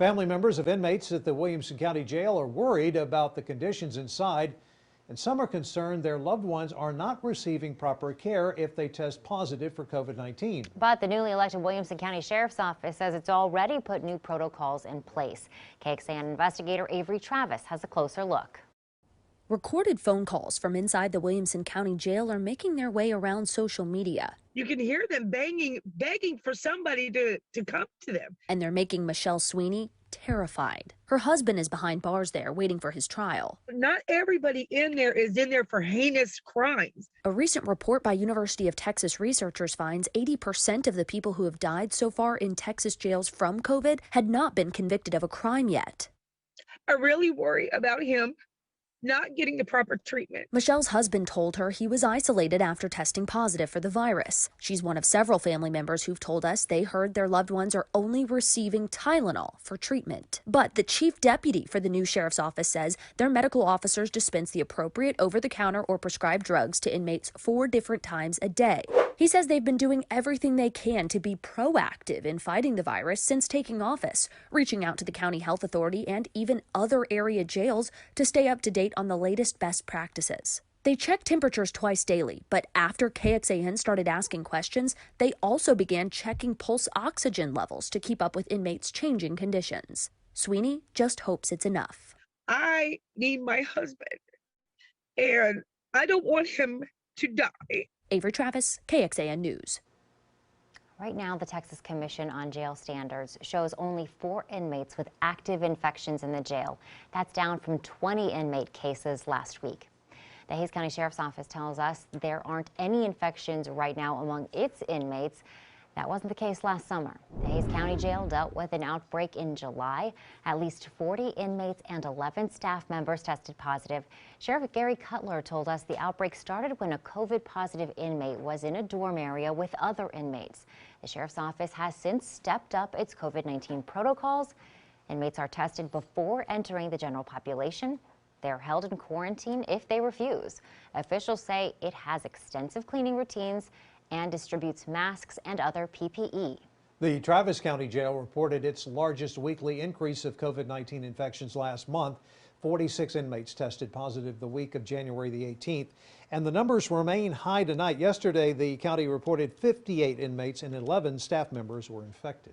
Family members of inmates at the Williamson County Jail are worried about the conditions inside, and some are concerned their loved ones are not receiving proper care if they test positive for COVID-19. But the newly elected Williamson County Sheriff's Office says it's already put new protocols in place. KXAN investigator Avery Travis has a closer look. Recorded phone calls from inside the Williamson County Jail are making their way around social media. You can hear them begging for somebody to come to them. And they're making Michelle Sweeney terrified. Her husband is behind bars there waiting for his trial. Not everybody in there is in there for heinous crimes. A recent report by University of Texas researchers finds 80% of the people who have died so far in Texas jails from COVID had not been convicted of a crime yet. I really worry about him not getting the proper treatment. Michelle's husband told her he was isolated after testing positive for the virus. She's one of several family members who've told us they heard their loved ones are only receiving Tylenol for treatment. But the chief deputy for the new sheriff's office says their medical officers dispense the appropriate over-the-counter or prescribed drugs to inmates 4 different times a day. He says they've been doing everything they can to be proactive in fighting the virus since taking office, reaching out to the county health authority and even other area jails to stay up to date on the latest best practices. They check temperatures twice daily, but after KXAN started asking questions, they also began checking pulse oxygen levels to keep up with inmates' changing conditions. Sweeney just hopes it's enough. I need my husband, and I don't want him to die. Avery Travis, KXAN News. Right now, the Texas Commission on Jail Standards shows only 4 inmates with active infections in the jail. That's down from 20 inmate cases last week. The Hays County Sheriff's Office tells us there aren't any infections right now among its inmates. That wasn't the case last summer. The Hays County Jail dealt with an outbreak in July. At least 40 inmates and 11 staff members tested positive. Sheriff Gary Cutler told us the outbreak started when a COVID-positive inmate was in a dorm area with other inmates. The Sheriff's Office has since stepped up its COVID-19 protocols. Inmates are tested before entering the general population. They're held in quarantine if they refuse. Officials say it has extensive cleaning routines and distributes masks and other PPE. The Travis County Jail reported its largest weekly increase of COVID-19 infections last month. 46 inmates tested positive the week of January the 18th, and the numbers remain high tonight. Yesterday, the county reported 58 inmates and 11 staff members were infected.